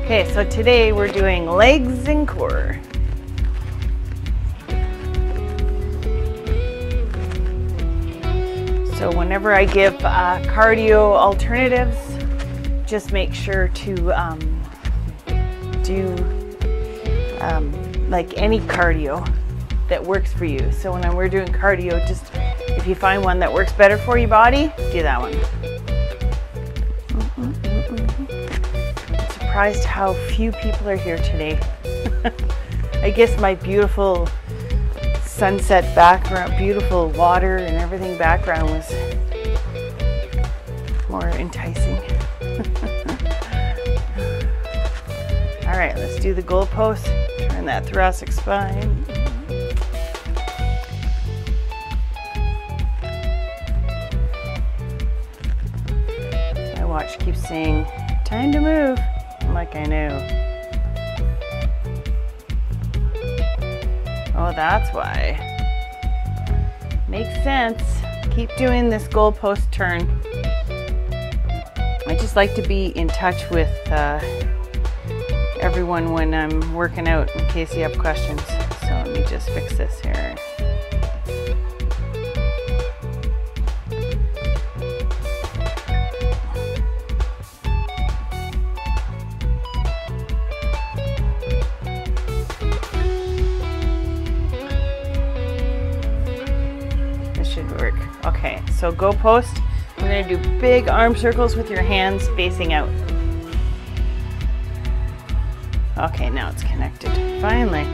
Okay, so today we're doing legs and core. So whenever I give cardio alternatives, just make sure to do like any cardio that works for you. So when we're doing cardio, just if you find one that works better for your body, do that one. I'm surprised how few people are here today. I guess my beautiful sunset background, beautiful water and everything background was more enticing. All right, let's do the goalpost. Turn that thoracic spine. My watch keeps saying, time to move. I'm like, I know. Oh, that's why. Makes sense. Keep doing this goalpost turn. I just like to be in touch with everyone when I'm working out in case you have questions. So let me just fix this here. This should work. Okay, so goalpost. We're going to do big arm circles with your hands facing out. Okay, now it's connected. Finally.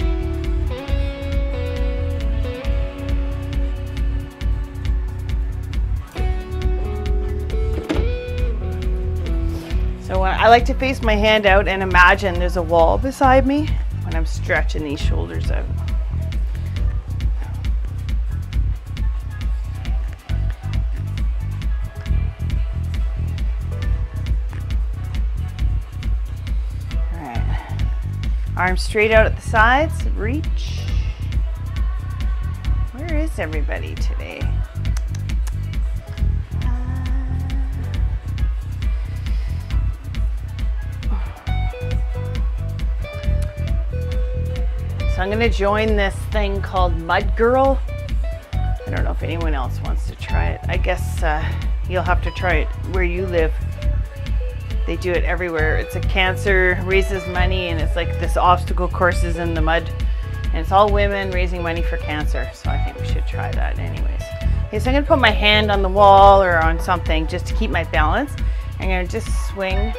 So I like to face my hand out and imagine there's a wall beside me when I'm stretching these shoulders out. Arms straight out at the sides, reach. Where is everybody today? So I'm going to join this thing called Mud Girl. I don't know if anyone else wants to try it. I guess you'll have to try it where you live. They do it everywhere. It's a cancer, raises money, and it's like this obstacle courses in the mud. And it's all women raising money for cancer. So I think we should try that anyways. Okay, so I'm gonna put my hand on the wall or on something just to keep my balance. I'm gonna just swing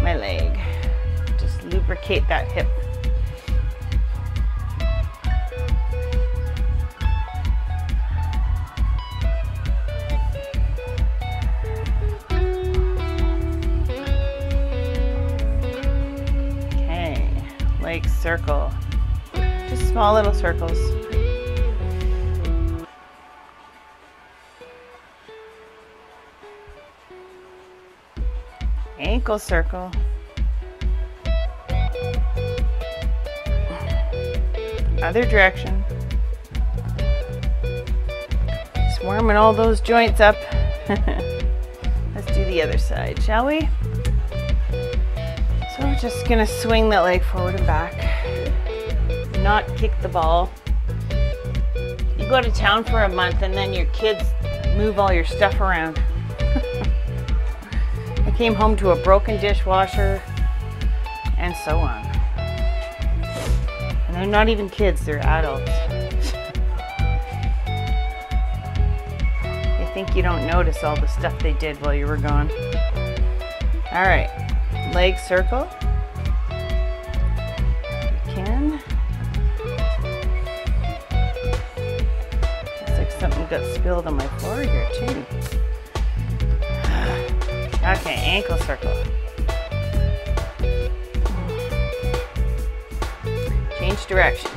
my leg. Just lubricate that hip. Like circle, just small little circles. Ankle circle. Other direction. Just warming all those joints up. Let's do the other side, shall we? So I'm just gonna swing that leg forward and back, not kick the ball. You go to town for a month and then your kids move all your stuff around. I came home to a broken dishwasher and so on. And they're not even kids, they're adults. They think you don't notice all the stuff they did while you were gone. All right. Leg circle. You can. Looks like something got spilled on my floor here too. Okay, ankle circle. Change direction.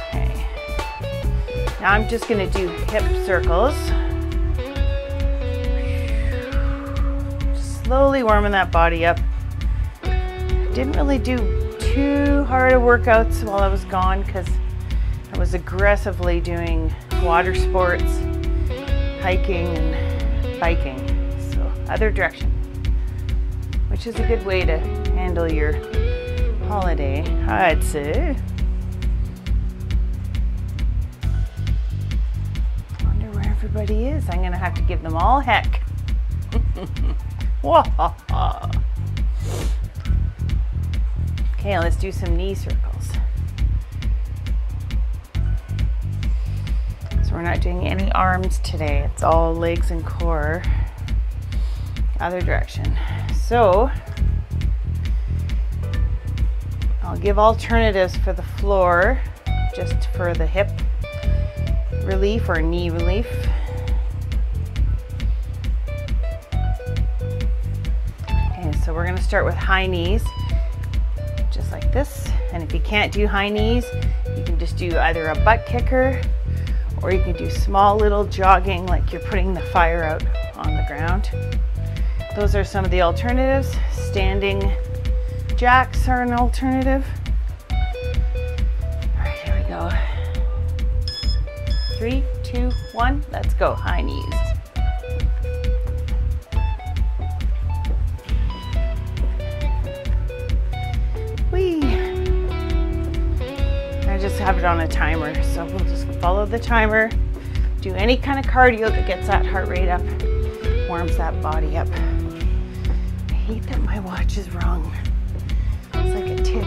Okay. Now I'm just going to do hip circles. Slowly warming that body up. Didn't really do too hard of workouts while I was gone because I was aggressively doing water sports, hiking and biking. other direction, which is a good way to handle your holiday, I'd say. Wonder where everybody is. I'm gonna have to give them all heck. Okay, let's do some knee circles. So we're not doing any arms today. It's all legs and core. Other direction. So I'll give alternatives for the floor, just for the hip relief or knee relief. Okay, so we're going to start with high knees, just like this. And if you can't do high knees, you can just do either a butt kicker, or you can do small little jogging like you're putting the fire out on the ground. Those are some of the alternatives. Standing jacks are an alternative. All right, here we go. 3, 2, 1, let's go. High knees. Whee! I just have it on a timer, so we'll just follow the timer. Do any kind of cardio that gets that heart rate up, warms that body up. I hate that my watch is wrong. It's like a tick.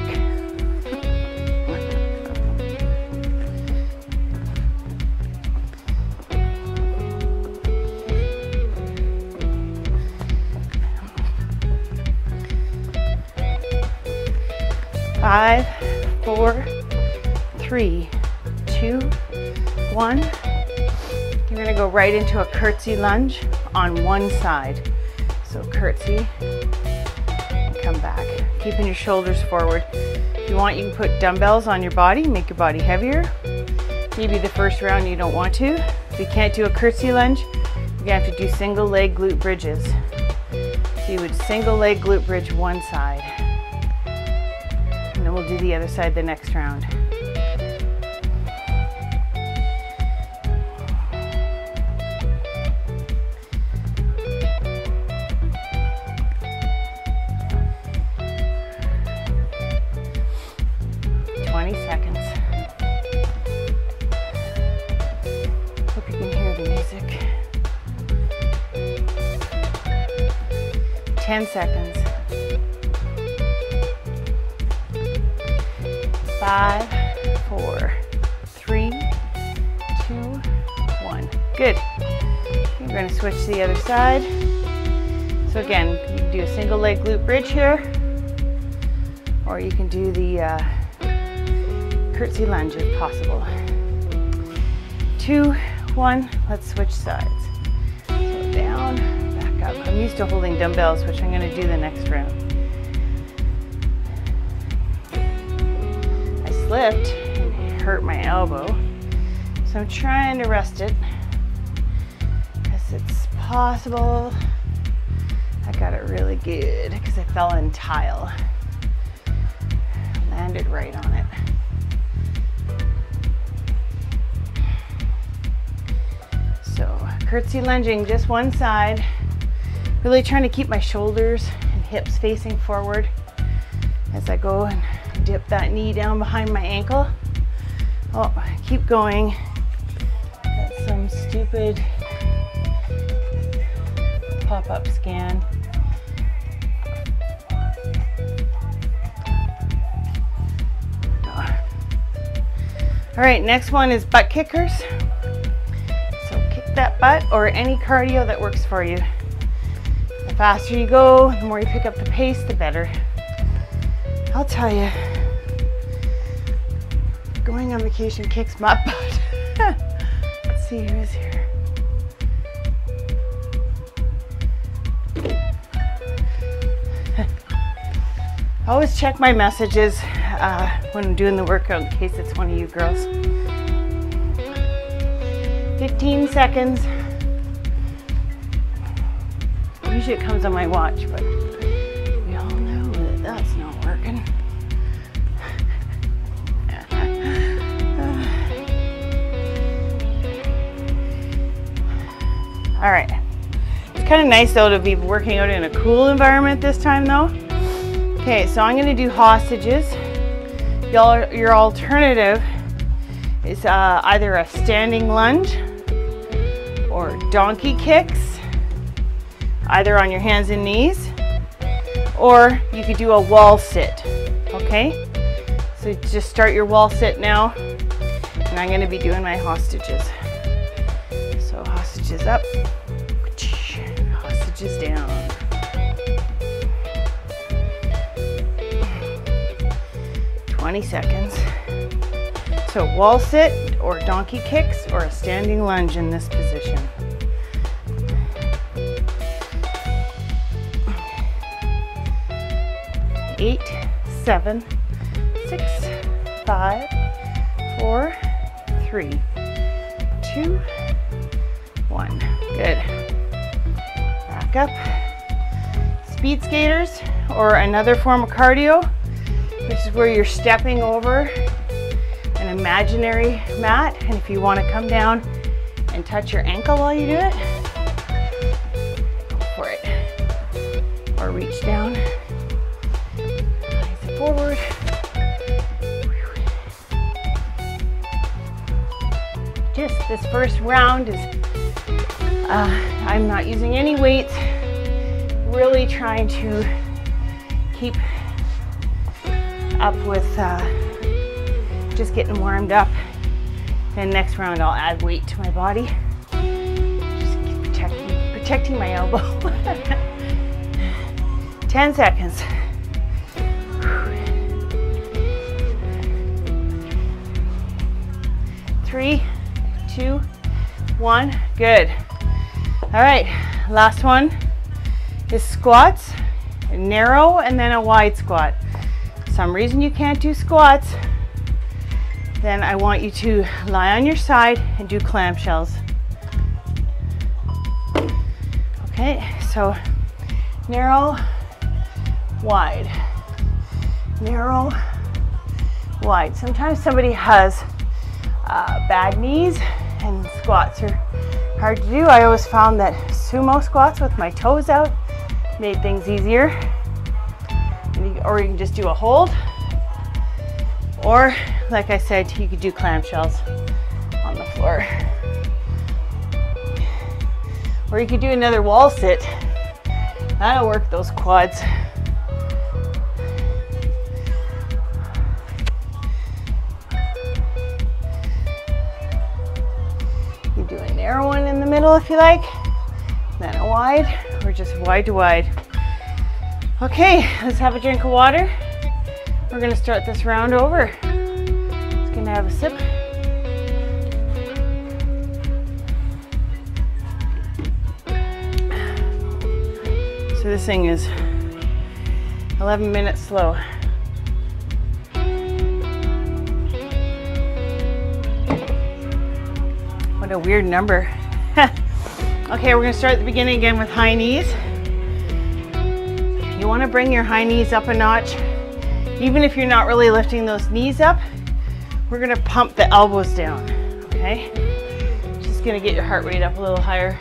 Five, 4, 3, 2, 1. You're going to go right into a curtsy lunge on one side. So curtsy and come back, keeping your shoulders forward. If you want, you can put dumbbells on your body, make your body heavier. Maybe the first round you don't want to. If you can't do a curtsy lunge, you're going to have to do single leg glute bridges. So you would single leg glute bridge one side. And then we'll do the other side the next round. Seconds. Hope you can hear the music. 10 seconds. 5, 4, 3, 2, 1. Good. You're going to switch to the other side. So again, you can do a single leg glute bridge here, or you can do the curtsy lunge if possible. 2, 1, let's switch sides. So down, back up. I'm used to holding dumbbells, which I'm going to do the next round. I slipped and hurt my elbow, so I'm trying to rest it as it's possible. I got it really good because I fell in tile. Landed right on it. So curtsy lunging just one side, really trying to keep my shoulders and hips facing forward as I go and dip that knee down behind my ankle. Oh, keep going. That's some stupid pop-up scan. All right, next one is butt kickers. That butt or any cardio that works for you. The faster you go, the more you pick up the pace, the better. I'll tell you, going on vacation kicks my butt. Let's see who is here. I always check my messages when I'm doing the workout in case it's one of you girls. 15 seconds. Usually it comes on my watch, but we all know that that's not working. All right, It's kind of nice though to be working out in a cool environment this time though. Okay, so I'm going to do hostages. Your alternative is either a standing lunge or donkey kicks, either on your hands and knees, or you could do a wall sit, okay? So just start your wall sit now, and I'm gonna be doing my hostages. So hostages up, hostages down. Seconds. So wall sit or donkey kicks or a standing lunge in this position. Eight, 7, 6, 5, 4, 3, 2, 1. Good. Back up. Speed skaters or another form of cardio, which is where you're stepping over an imaginary mat, and if you want to come down and touch your ankle while you do it, go for it. Or reach down, eyes forward. Just this first round is, I'm not using any weights, really trying to keep up with just getting warmed up. Then next round I'll add weight to my body. Just keep protecting my elbow. 10 seconds. 3, 2, 1. Good. All right, last one is squats. Narrow and then a wide squat. Some reason you can't do squats, then I want you to lie on your side and do clamshells. Okay, so narrow, wide, narrow, wide. Sometimes somebody has bad knees and squats are hard to do. I always found that sumo squats with my toes out made things easier. Or you can just do a hold, or like I said, you could do clamshells on the floor, or you could do another wall sit. That'll work those quads. You do a narrow one in the middle if you like, then a wide, or just wide to wide. Okay, let's have a drink of water. We're gonna start this round over. Just gonna have a sip. So this thing is 11 minutes slow. What a weird number. Okay, we're gonna start at the beginning again with high knees. You want to bring your high knees up a notch. Even if you're not really lifting those knees up, we're going to pump the elbows down, okay? Just going to get your heart rate up a little higher.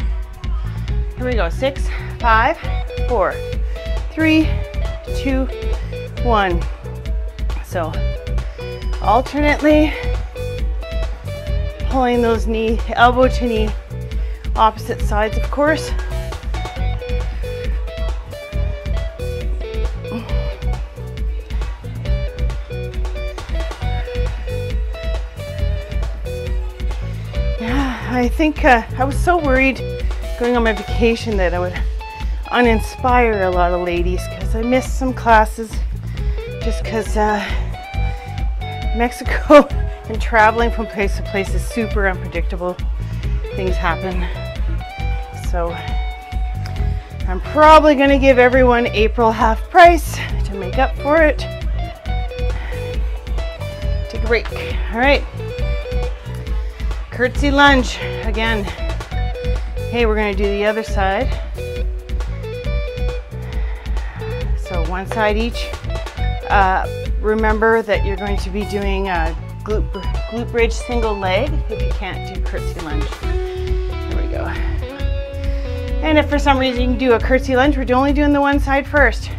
Here we go, 6, 5, 4, 3, 2, 1. So alternately pulling those knee, elbow to knee, opposite sides of course. I think I was so worried going on my vacation that I would uninspire a lot of ladies, because I missed some classes just because Mexico and traveling from place to place is super unpredictable. Things happen. So I'm probably going to give everyone April half price to make up for it. Take a break. All right. Curtsy lunge again. Okay, we're going to do the other side. So one side each. Remember that you're going to be doing a glute bridge single leg if you can't do curtsy lunge. There we go. And if for some reason you can do a curtsy lunge, we're only doing the one side first.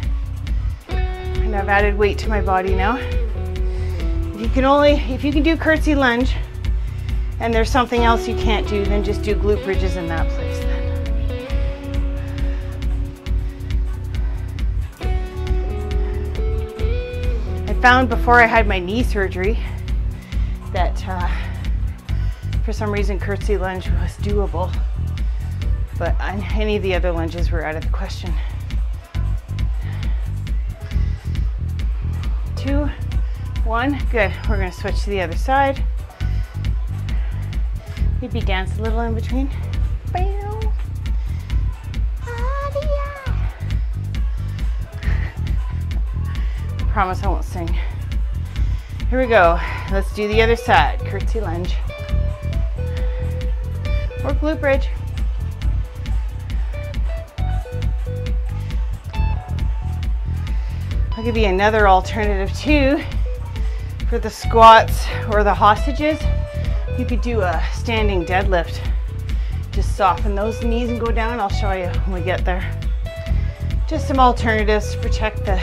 And I've added weight to my body now. If you can do curtsy lunge and there's something else you can't do, then just do glute bridges in that place then. I found before I had my knee surgery that for some reason curtsy lunge was doable, but any of the other lunges were out of the question. 2, 1, good. We're going to switch to the other side. Maybe dance a little in between. Promise I won't sing. Here we go. Let's do the other side. Curtsy lunge. Or glute bridge. I'll give you another alternative too. For the squats or the hostages, you could do a standing deadlift. Just soften those knees and go down. I'll show you when we get there. Just some alternatives to protect the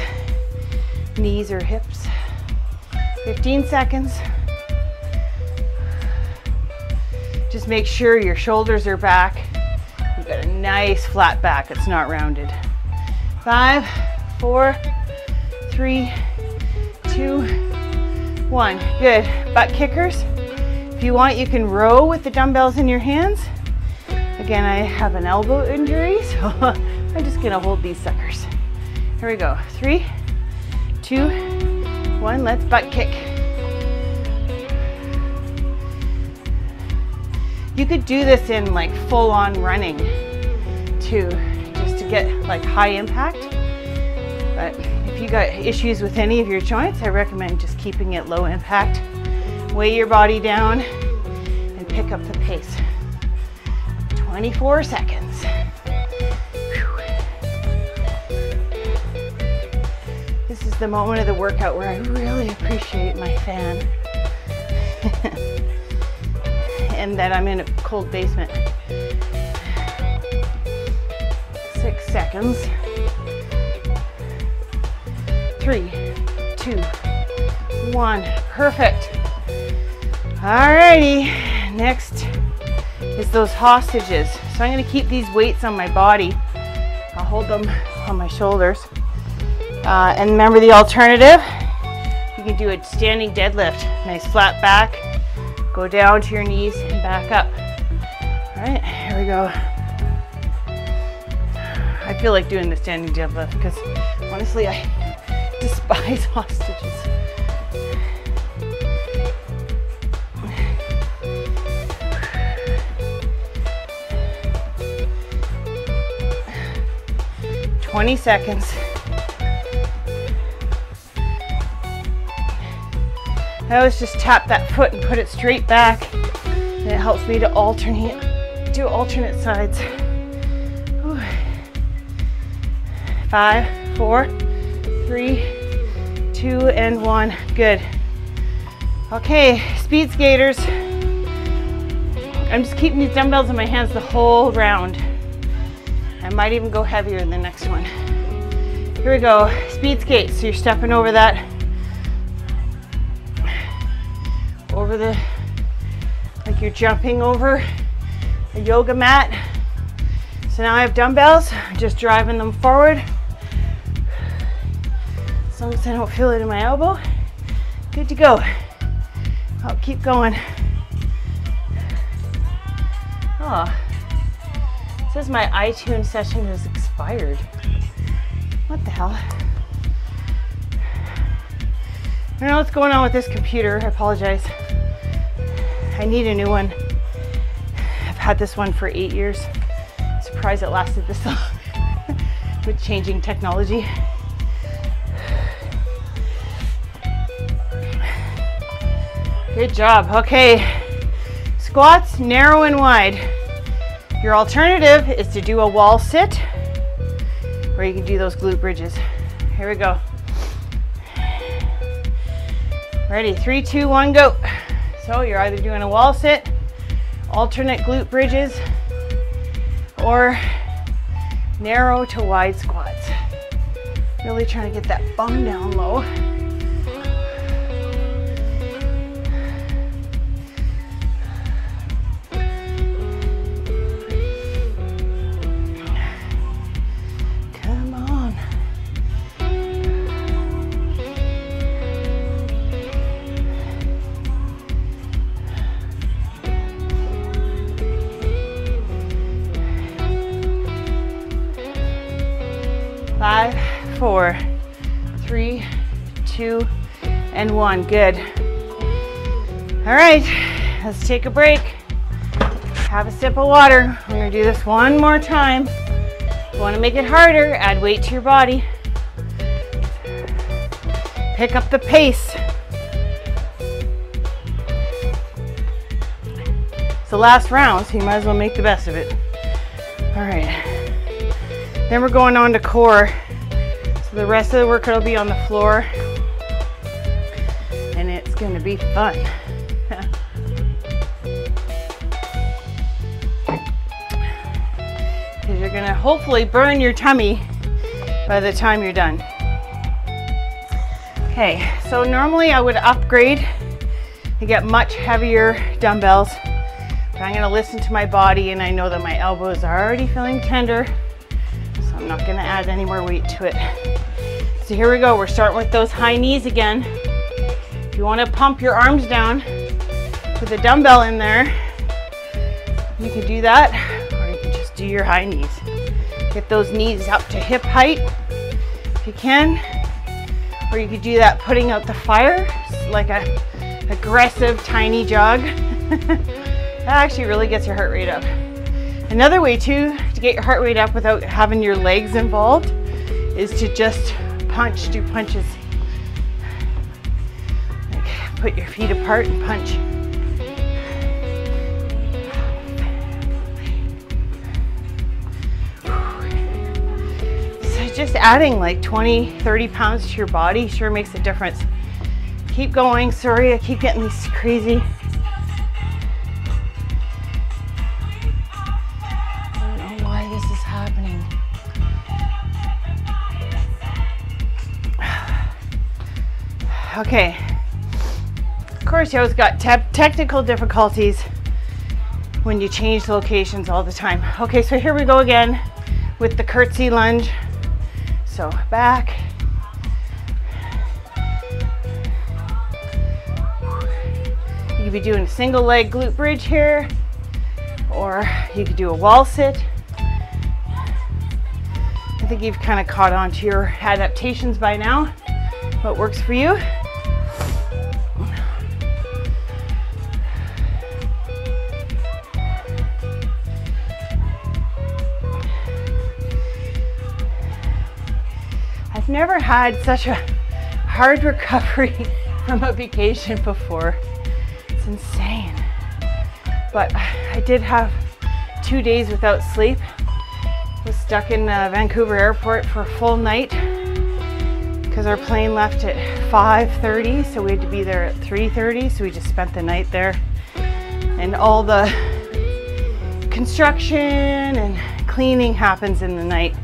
knees or hips. 15 seconds. Just make sure your shoulders are back. You've got a nice flat back. It's not rounded. 5, 4, 3, 2, 1. Good. Butt kickers. If you want, you can row with the dumbbells in your hands. Again, I have an elbow injury, so I'm just gonna hold these suckers. Here we go. 3, 2, 1. Let's butt kick. You could do this in like full-on running too, just to get like high impact. But if you got issues with any of your joints, I recommend just keeping it low impact. Weigh your body down and pick up the pace. 24 seconds. Whew. This is the moment of the workout where I really appreciate my fan. And that I'm in a cold basement. 6 seconds. 3, 2, 1. Perfect. Alrighty. Next is those hostages. So I'm going to keep these weights on my body. I'll hold them on my shoulders. And remember the alternative? You can do a standing deadlift. Nice flat back. Go down to your knees and back up. All right, here we go. I feel like doing the standing deadlift because honestly, I despise hostages. "20 seconds. I always just tap that foot and put it straight back. And it helps me to do alternate sides. Whew. 5, 4, 3, 2, and 1. Good. Okay, speed skaters. I'm just keeping these dumbbells in my hands the whole round. I might even go heavier in the next one. Here we go, speed skates. So you're stepping over that, like you're jumping over a yoga mat. So now I have dumbbells, I'm just driving them forward. As long as I don't feel it in my elbow, good to go. I'll keep going. Oh, it says my iTunes session has expired. What the hell? I don't know what's going on with this computer. I apologize. I need a new one. I've had this one for 8 years. Surprised it lasted this long with changing technology. Good job. Okay, squats, narrow and wide. Your alternative is to do a wall sit, or you can do those glute bridges. Here we go. Ready, 3, 2, 1, go. So you're either doing a wall sit, alternate glute bridges, or narrow to wide squats. Really trying to get that bum down low. Come on. Five, 4, 3, 2, and 1. Good. All right, let's take a break. Have a sip of water. We're gonna do this one more time. If you wanna make it harder, add weight to your body. Pick up the pace. It's the last round, so you might as well make the best of it. All right. Then we're going on to core. So the rest of the workout will be on the floor. And it's going to be fun. Because you're going to hopefully burn your tummy by the time you're done. Okay, so normally I would upgrade to get much heavier dumbbells. But I'm going to listen to my body, and I know that my elbows are already feeling tender. I'm not going to add any more weight to it. So here we go. We're starting with those high knees again. If you want to pump your arms down with a dumbbell in there, you can do that, or you can just do your high knees. Get those knees up to hip height if you can, or you could do that putting out the fire, like a aggressive tiny jog. That actually really gets your heart rate up. Another way too to get your heart rate up without having your legs involved is to just punch, do punches. Like put your feet apart and punch. So just adding like 20, 30 pounds to your body sure makes a difference. Keep going. Sorry, I keep getting these crazy. Okay, of course you always got technical difficulties when you change locations all the time. Okay, so here we go again with the curtsy lunge. So back. You could be doing a single leg glute bridge here, or you could do a wall sit. I think you've kind of caught on to your adaptations by now. What works for you? I've never had such a hard recovery from a vacation before. It's insane. But I did have 2 days without sleep. Was stuck in Vancouver airport for a full night because our plane left at 5:30, so we had to be there at 3:30, so we just spent the night there. And all the construction and cleaning happens in the night,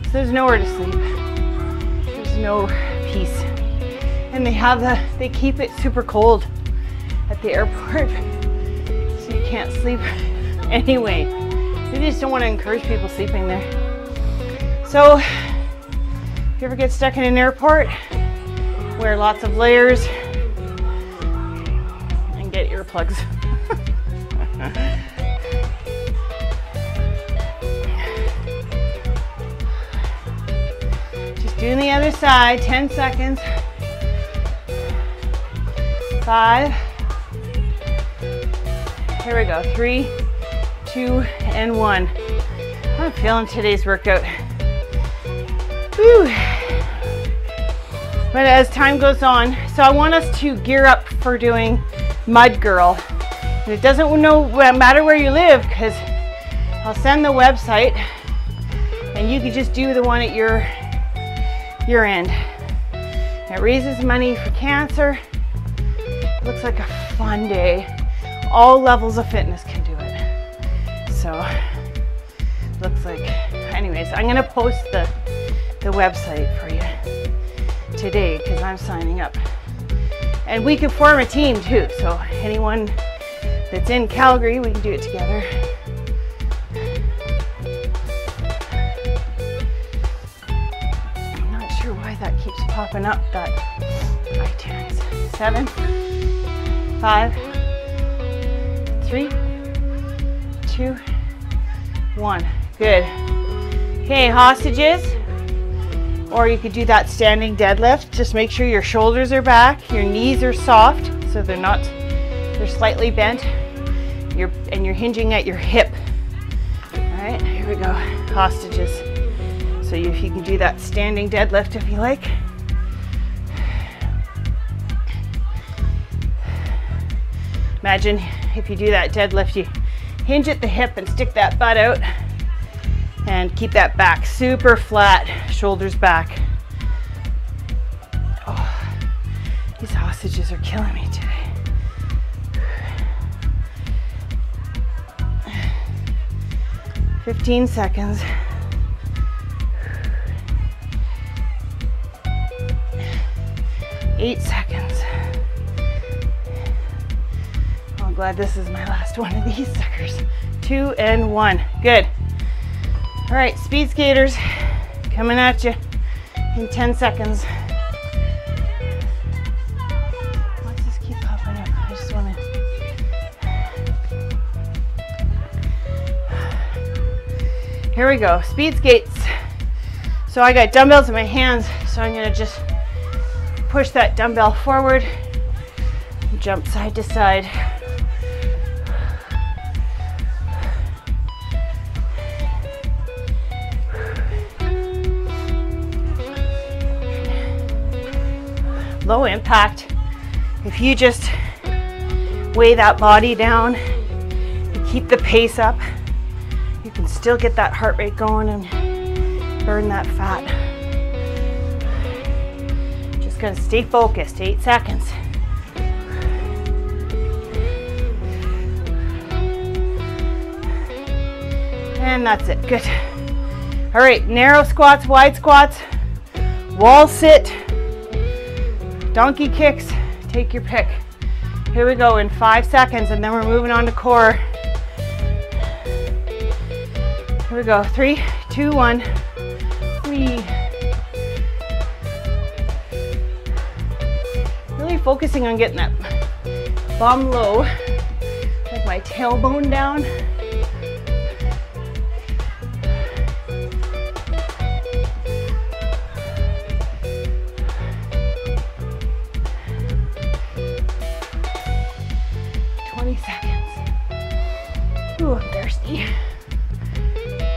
so there's nowhere to sleep. There's no peace. And they keep it super cold at the airport, so you can't sleep anyway. They just don't want to encourage people sleeping there. So if you ever get stuck in an airport, wear lots of layers and get earplugs. Just doing the other side, 10 seconds. 5. Here we go. 3, 2, and 1. I'm feeling today's workout. Whew. But as time goes on, so I want us to gear up for doing Mud Girl. And it doesn't matter where you live, because I'll send the website and you can just do the one at your end. It raises money for cancer. Looks like a fun day. All levels of fitness can do it. So looks like, anyways, place. I'm going to post the website for you today because I'm signing up. And we can form a team too. So anyone that's in Calgary, we can do it together. I'm not sure why that keeps popping up, that iTunes. 7, 5, 3, 2, 1. Good. Okay, hostages. Or you could do that standing deadlift. Just make sure your shoulders are back, your knees are soft, so they're slightly bent. And you're hinging at your hip. All right, here we go. Hostages. So if you can do that standing deadlift if you like. Imagine if you do that deadlift, you hinge at the hip and stick that butt out and keep that back super flat, shoulders back. Oh, these hostages are killing me today. 15 seconds. 8 seconds. I'm glad this is my last one of these suckers. 2 and 1. Good. All right, speed skaters coming at you in 10 seconds. What's this keep popping up? I just want to. Here we go. Speed skates. So I got dumbbells in my hands, so I'm going to just push that dumbbell forward, jump side to side. Low impact. If you just weigh that body down and keep the pace up, you can still get that heart rate going and burn that fat. Just gonna stay focused. 8 seconds. And that's it. Good. All right, narrow squats, wide squats, wall sit, donkey kicks, take your pick. Here we go in 5 seconds, and then we're moving on to core. Here we go. 3, 2, 1. 3. Really focusing on getting that bum low, like my tailbone down. Ooh, I'm thirsty.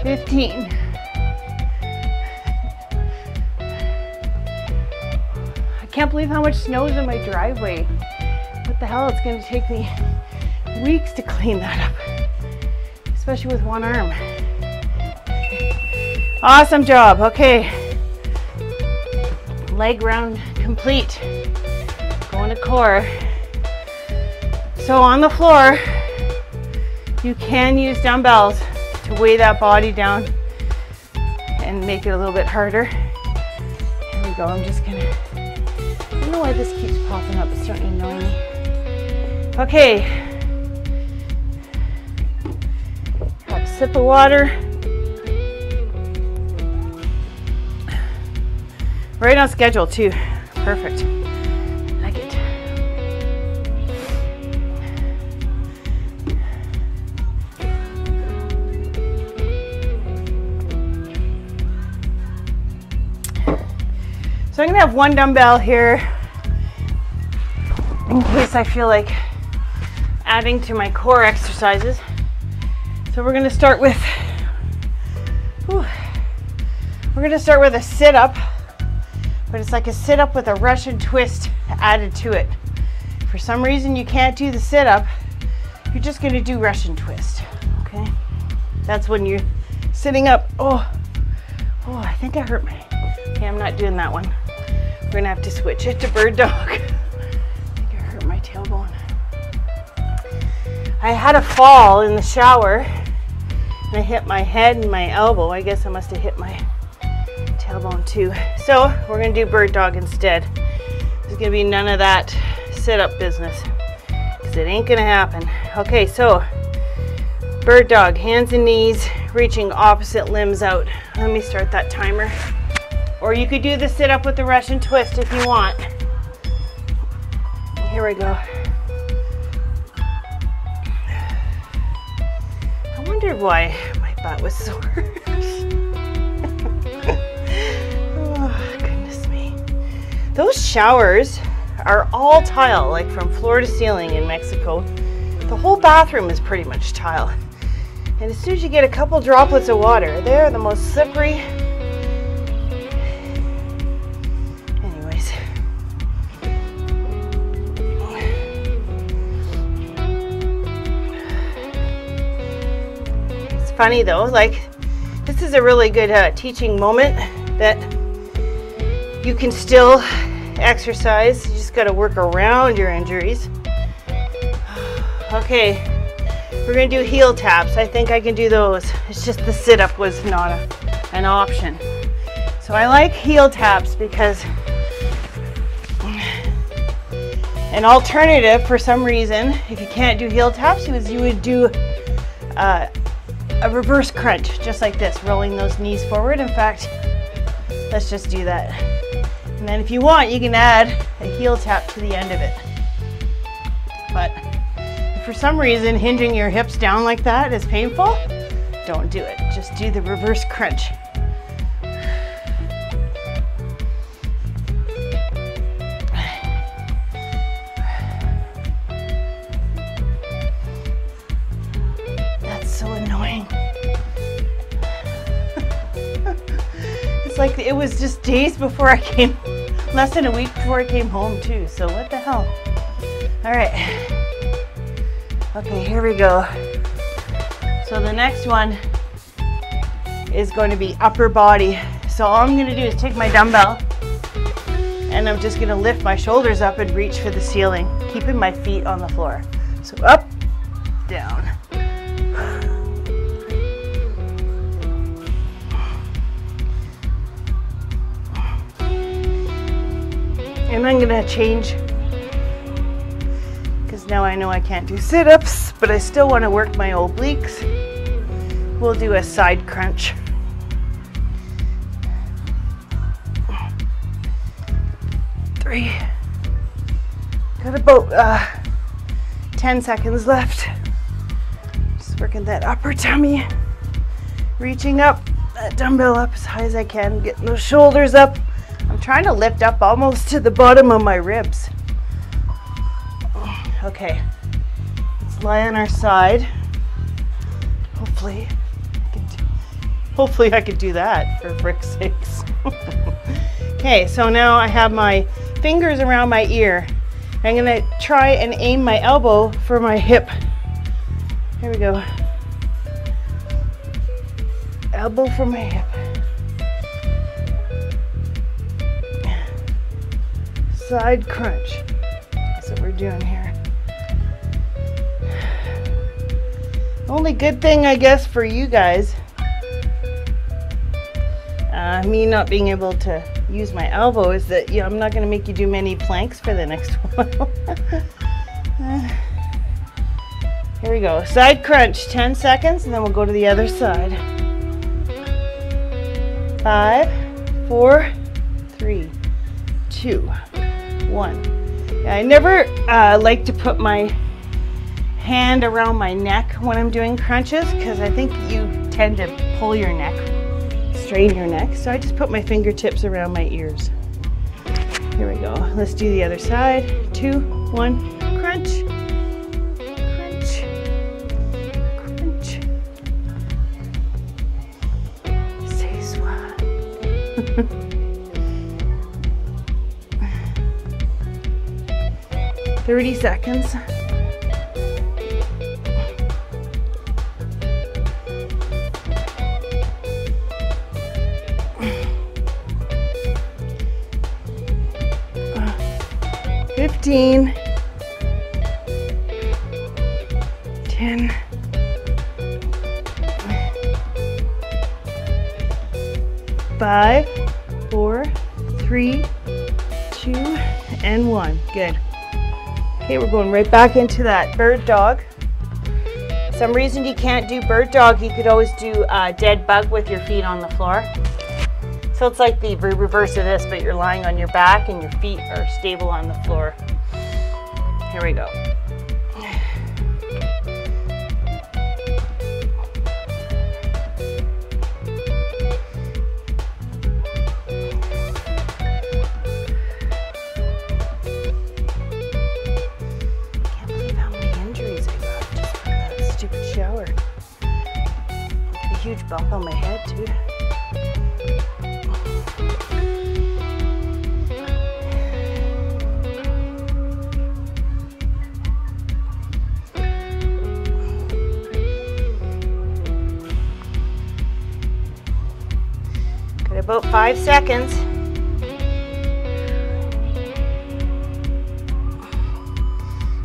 15. I can't believe how much snow is in my driveway. What the hell? It's going to take me weeks to clean that up, especially with one arm. Awesome job. Okay. Leg round complete. Going to core. So on the floor, you can use dumbbells to weigh that body down and make it a little bit harder. Here we go. I'm just gonna, I don't know why this keeps popping up. It's starting to annoy me. Okay. Have a sip of water. Right on schedule too. Perfect. Like it. So I'm gonna have one dumbbell here in case I feel like adding to my core exercises. So we're gonna start with, a sit-up, but it's like a sit-up with a Russian twist added to it. For some reason you can't do the sit-up, you're just gonna do Russian twist, okay? That's when you're sitting up. Oh, I think I hurt my, okay, I'm not doing that one. We're gonna have to switch it to bird dog. I think I hurt my tailbone. I had a fall in the shower And I hit my head and my elbow. I guess I must have hit my tailbone too. So we're gonna do bird dog instead. There's gonna be none of that sit-up business, because it ain't gonna happen. Okay, so bird dog, hands and knees, reaching opposite limbs out. Let me start that timer. Or you could do the sit-up with the Russian twist if you want. Here we go. I wondered why my butt was sore. Oh, goodness me. Those showers are all tile, like from floor to ceiling in Mexico. The whole bathroom is pretty much tile. And as soon as you get a couple droplets of water, they're the most slippery. Anyways. It's funny though, like this is a really good teaching moment that you can still exercise. You just got to work around your injuries. Okay, we're going to do heel taps. I think I can do those. It's just the sit-up was not an option. So I like heel taps because an alternative for some reason, if you can't do heel taps, you would do a reverse crunch, just like this, rolling those knees forward. In fact, let's just do that. And then if you want, you can add a heel tap to the end of it. But if for some reason hinging your hips down like that is painful, don't do it. Just do the reverse crunch. That's so annoying. It's like it was just days before I came, less than a week before I came home too, so what the hell. All right, okay, here we go. So the next one is going to be upper body. So all I'm gonna do is take my dumbbell and I'm just gonna lift my shoulders up and reach for the ceiling, keeping my feet on the floor. So up, down. And I'm gonna change, because now I know I can't do sit-ups, but I still want to work my obliques. We'll do a side crunch. Three. Got about 10 seconds left. Just working that upper tummy, reaching up, that dumbbell up as high as I can, getting those shoulders up. I'm trying to lift up almost to the bottom of my ribs. Okay, let's lie on our side. Hopefully I could do that, for frick's sakes. Okay, so now I have my fingers around my ear. I'm gonna try and aim my elbow for my hip. Here we go. Elbow for my hip. Side crunch. That's what we're doing here. Only good thing, I guess, for you guys, me not being able to use my elbow, is that I'm not going to make you do many planks for the next while. Here we go. Side crunch, 10 seconds, and then we'll go to the other side. 5, 4, 3, 2, 1. Yeah, I never like to put my hand around my neck when I'm doing crunches, because I think you tend to pull your neck, strain your neck. So I just put my fingertips around my ears. Here we go. Let's do the other side. 2, 1, crunch. Crunch. Crunch. C'est soir. 30 seconds. $15, 10, 5, 4, 3, 2, and 1. Good. Okay, we're going right back into that bird dog. Some reason you can't do bird dog, you could always do dead bug with your feet on the floor. So it's like the reverse of this, but you're lying on your back and your feet are stable on the floor. Here we go. Can't believe how many injuries I got just from that stupid shower. A huge bump on my head too. About 5 seconds.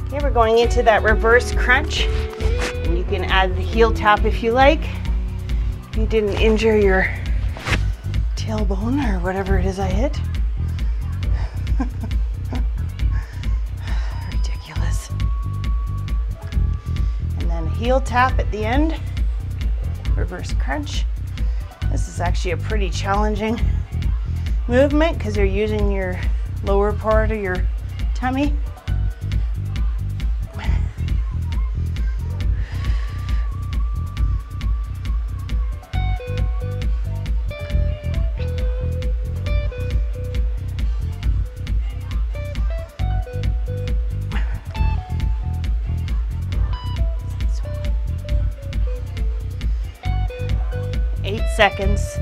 Okay, we're going into that reverse crunch. And you can add the heel tap if you like. If you didn't injure your tailbone or whatever it is I hit. Ridiculous. And then heel tap at the end. Reverse crunch. This is actually a pretty challenging movement because you're using your lower part of your tummy. Seconds.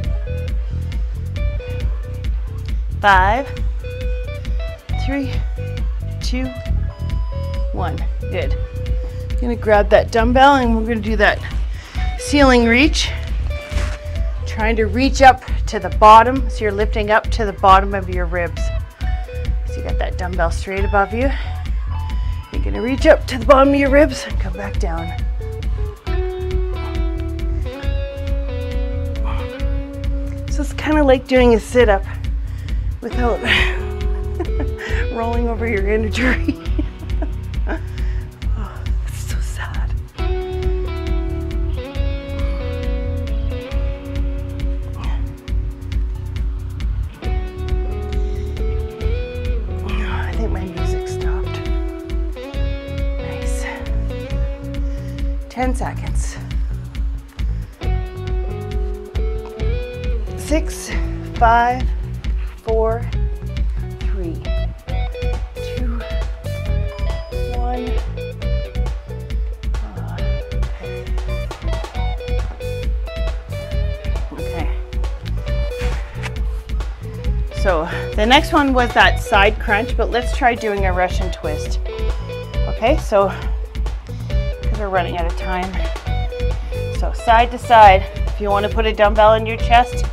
5, 3, 2, 1. Good. I'm gonna grab that dumbbell and we're gonna do that ceiling reach. Trying to reach up to the bottom, so you're lifting up to the bottom of your ribs. So you got that dumbbell straight above you. You're gonna reach up to the bottom of your ribs and come back down. So it's kind of like doing a sit-up without rolling over your injury. Oh, it's so sad. Oh, I think my music stopped. Nice. 10 seconds. 6, 5, 4, 3, 2, 1. Okay. So the next one was that side crunch, but let's try doing a Russian twist. Okay, so because we're running out of time. So side to side. If you want to put a dumbbell in your chest,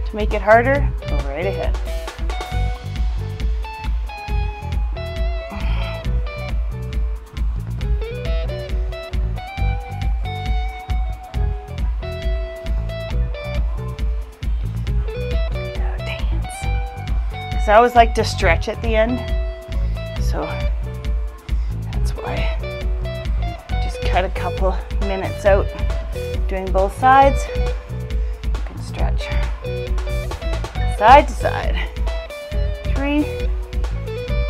to make it harder, go right ahead. Dance. Because I always like to stretch at the end, so that's why. Just cut a couple minutes out doing both sides. You can stretch. Side to side. 3,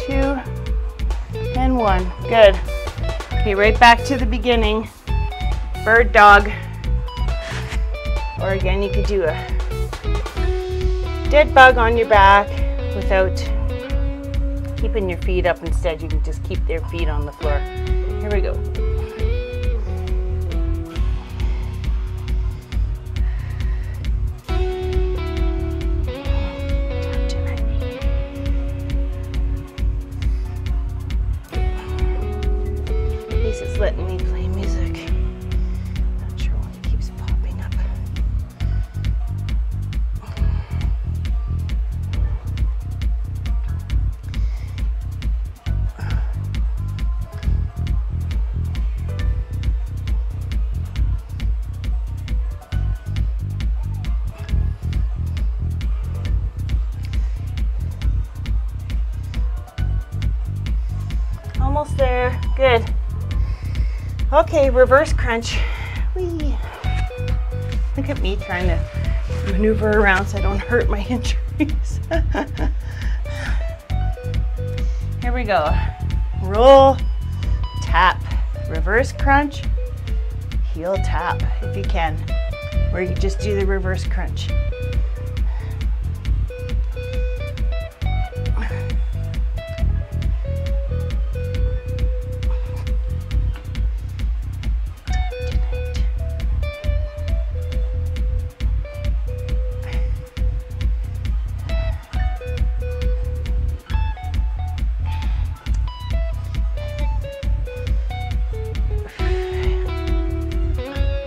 2, and 1. Good. Okay, right back to the beginning. Bird dog. Or again, you could do a dead bug on your back without keeping your feet up. Instead, you can just keep their feet on the floor. Here we go. It's letting me play music. Not sure why it keeps popping up. Almost there. Good. Okay, reverse crunch. Whee. Look at me trying to maneuver around so I don't hurt my injuries. Here we go. Roll, tap, reverse crunch, heel tap if you can. Or you can just do the reverse crunch.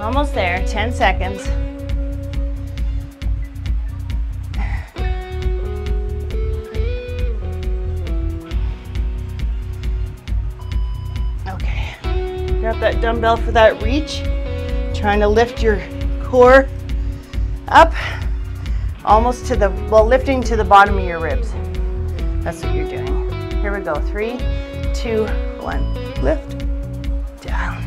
Almost there, 10 seconds. Okay, grab that dumbbell for that reach. Trying to lift your core up, almost to the, well, lifting to the bottom of your ribs. That's what you're doing. Here we go, 3, 2, 1, lift, down.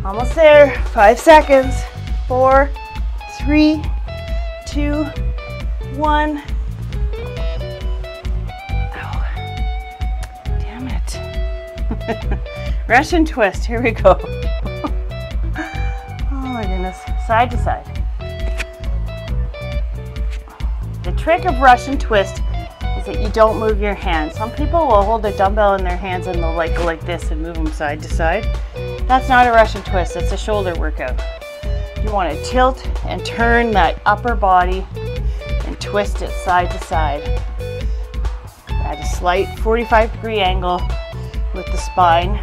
Almost there, 5 seconds, 4, 3, 2, 1. Ow. Damn it. Russian twist, here we go. Oh my goodness, side to side. The trick of Russian twist is that you don't move your hands. Some people will hold a dumbbell in their hands and they'll go like this and move them side to side. That's not a Russian twist, it's a shoulder workout. You want to tilt and turn that upper body and twist it side to side at a slight 45-degree angle with the spine.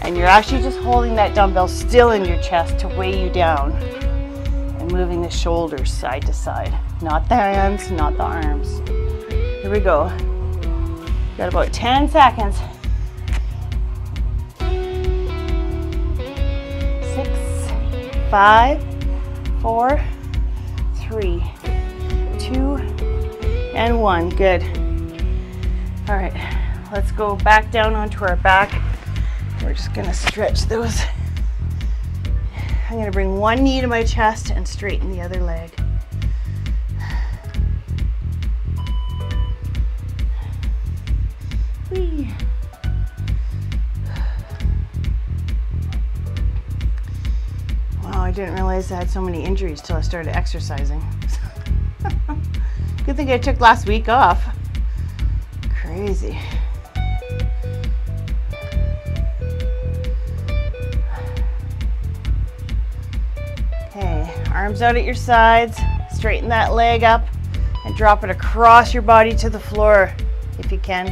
And you're actually just holding that dumbbell still in your chest to weigh you down and moving the shoulders side to side. Not the hands, not the arms. Here we go. Got about 10 seconds. 5, 4, 3, 2, and 1. Good. All right, let's go back down onto our back. We're just gonna stretch those. I'm gonna bring one knee to my chest and straighten the other leg. Whee. I didn't realize I had so many injuries till I started exercising. Good thing I took last week off. Crazy. Okay, arms out at your sides. Straighten that leg up and drop it across your body to the floor if you can.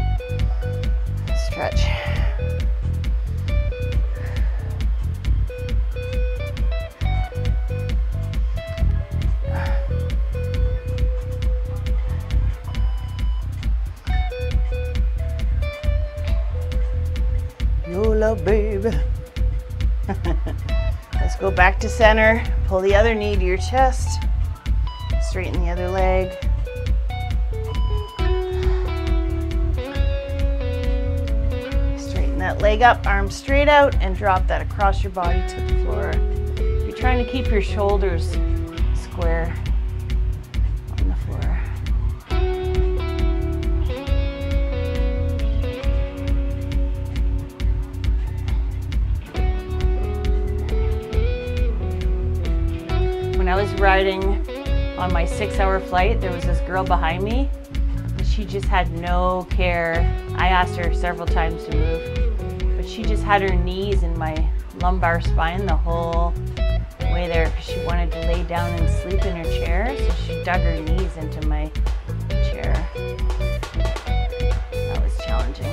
Stretch. Baby. Let's go back to center. Pull the other knee to your chest. Straighten the other leg. Straighten that leg up, arms straight out, and drop that across your body to the floor. You're trying to keep your shoulders square on the floor. When I was riding on my 6-hour flight, there was this girl behind me, and she just had no care. I asked her several times to move, but she just had her knees in my lumbar spine the whole way there because she wanted to lay down and sleep in her chair, so she dug her knees into my chair. That was challenging.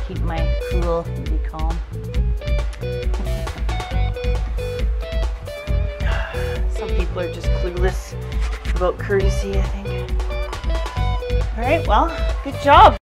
Keep my cool and be calm. Some people are just clueless about courtesy, I think. All right, well, good job.